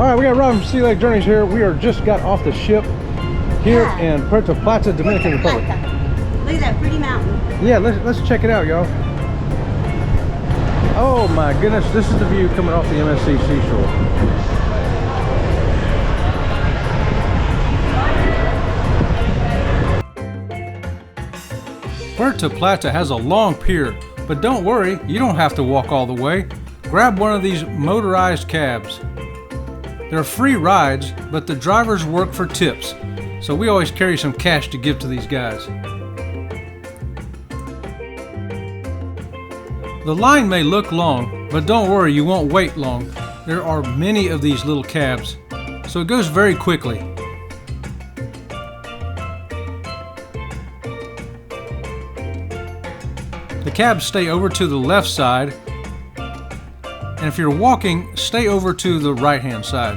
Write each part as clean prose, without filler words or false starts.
All right, we got Rob from Sea Lake Journeys here. We are just got off the ship here in Puerto Plata, Dominican Republic. Look at that pretty mountain. Yeah, let's check it out, y'all. Oh my goodness, this is the view coming off the MSC seashore. Puerto Plata has a long pier, but don't worry, you don't have to walk all the way. Grab one of these motorized cabs. They're free rides, but the drivers work for tips, so we always carry some cash to give to these guys. The line may look long, but don't worry, you won't wait long. There are many of these little cabs, so it goes very quickly. The cabs stay over to the left side, and if you're walking, stay over to the right-hand side.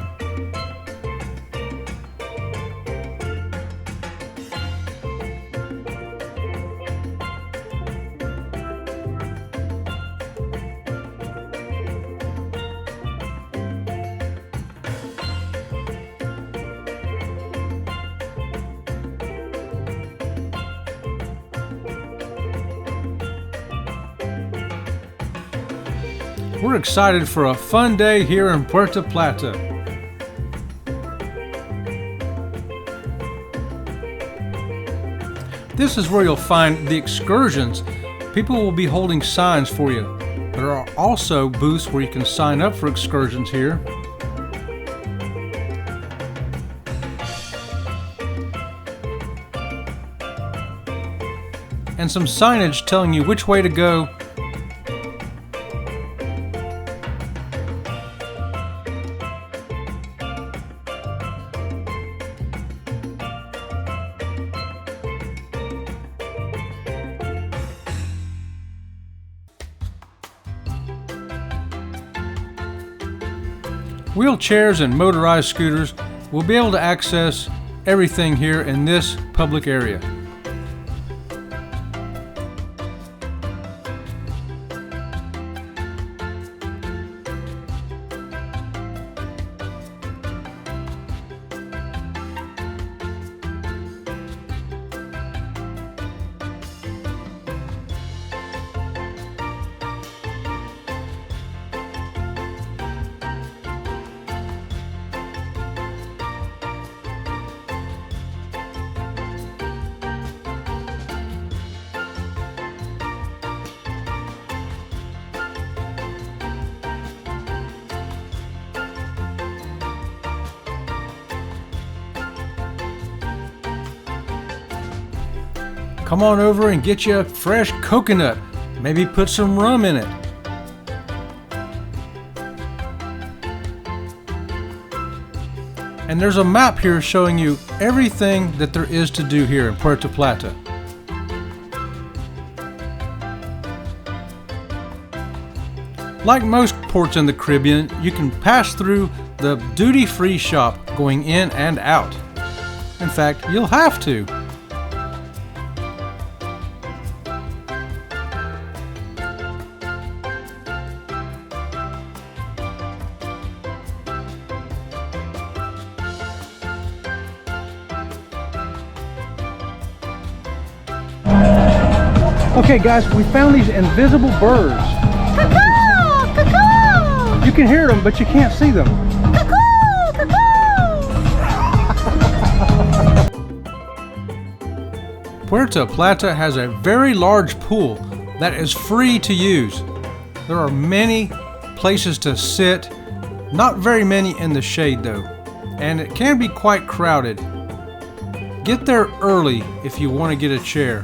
We're excited for a fun day here in Puerto Plata. This is where you'll find the excursions. People will be holding signs for you. There are also booths where you can sign up for excursions here. And some signage telling you which way to go. Wheelchairs and motorized scooters will be able to access everything here in this public area. Come on over and get you a fresh coconut. Maybe put some rum in it. And there's a map here showing you everything that there is to do here in Puerto Plata. Like most ports in the Caribbean, you can pass through the duty-free shop going in and out. In fact, you'll have to. Okay guys, we found these invisible birds. Cuckoo! Cuckoo! You can hear them, but you can't see them. Cuckoo! Cuckoo! Puerto Plata has a very large pool that is free to use. There are many places to sit, not very many in the shade though, and it can be quite crowded. Get there early if you want to get a chair.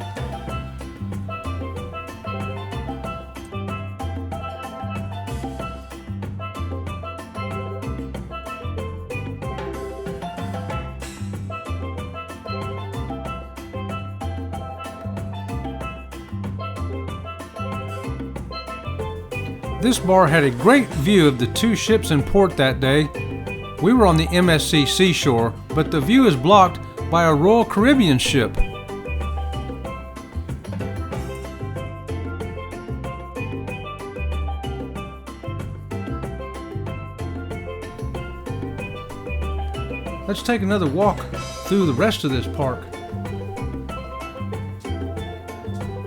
This bar had a great view of the two ships in port that day. We were on the MSC seashore, but the view is blocked by a Royal Caribbean ship. Let's take another walk through the rest of this park.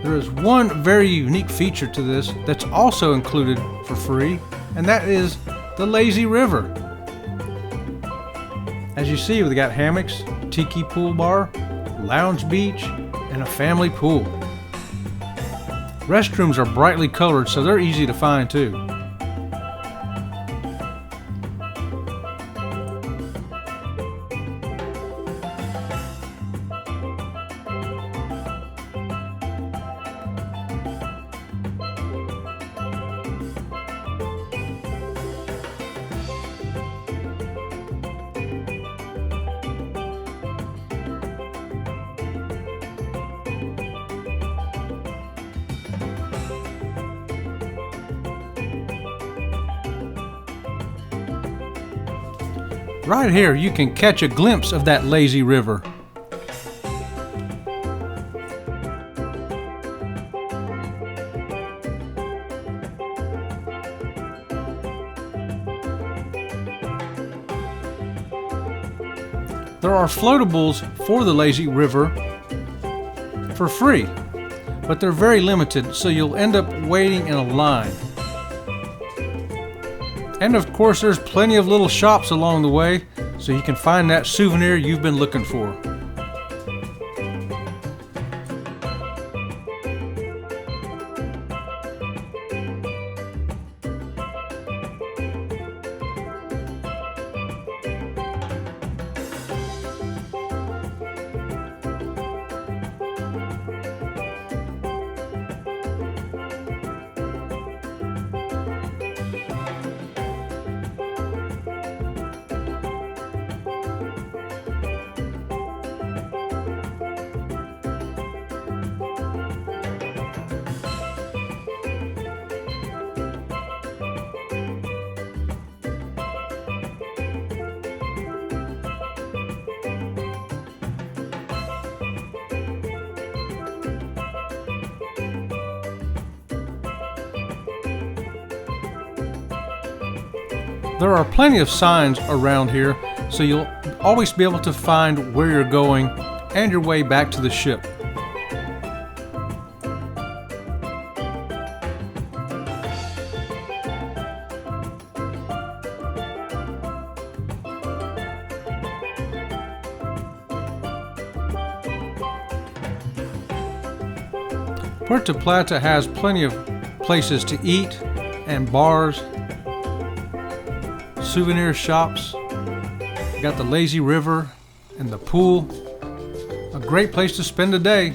There is one very unique feature to this that's also included for free, and that is the lazy river. As you see, we got hammocks, tiki pool bar, lounge beach, and a family pool. Restrooms are brightly colored, so they're easy to find too. Right here, you can catch a glimpse of that lazy river. There are floatables for the lazy river for free, but they're very limited, so you'll end up waiting in a line. And of course, there's plenty of little shops along the way, so you can find that souvenir you've been looking for. There are plenty of signs around here, so you'll always be able to find where you're going and your way back to the ship. Puerto Plata has plenty of places to eat and bars, souvenir shops. You got the lazy river and the pool. A great place to spend a day.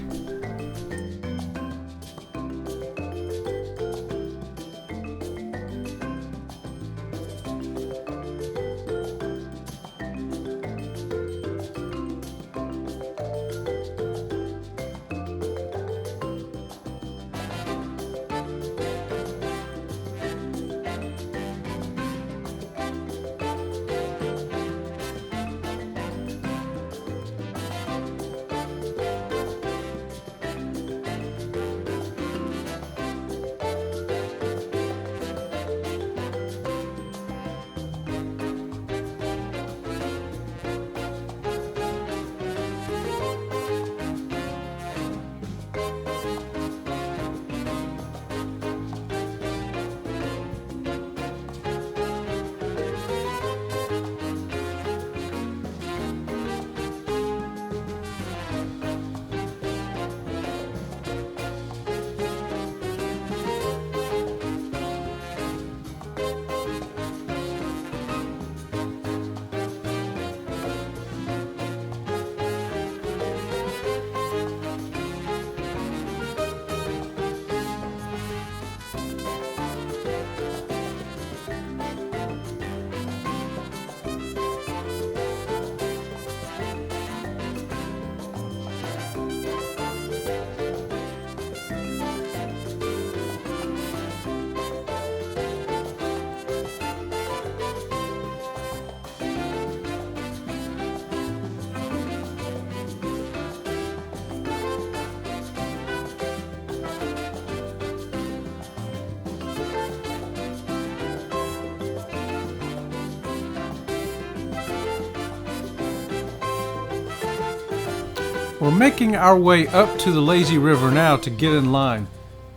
We're making our way up to the lazy river now to get in line,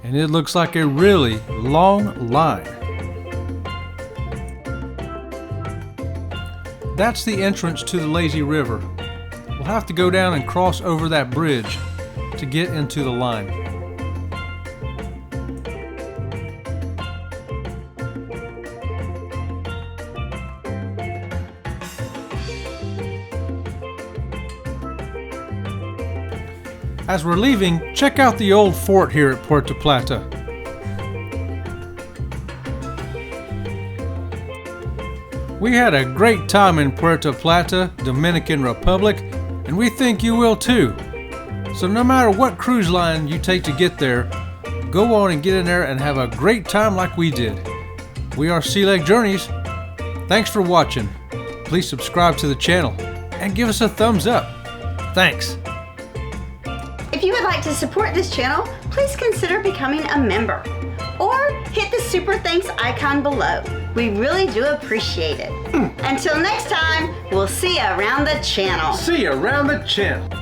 and it looks like a really long line. That's the entrance to the lazy river. We'll have to go down and cross over that bridge to get into the line. As we're leaving, check out the old fort here at Puerto Plata. We had a great time in Puerto Plata, Dominican Republic, and we think you will too. So no matter what cruise line you take to get there, go on and get in there and have a great time like we did. We are Sea Leg Journeys. Thanks for watching. Please subscribe to the channel and give us a thumbs up. Thanks. If you would like to support this channel, please consider becoming a member or hit the super thanks icon below. We really do appreciate it. Until next time, we'll see you around the channel. See you around the channel.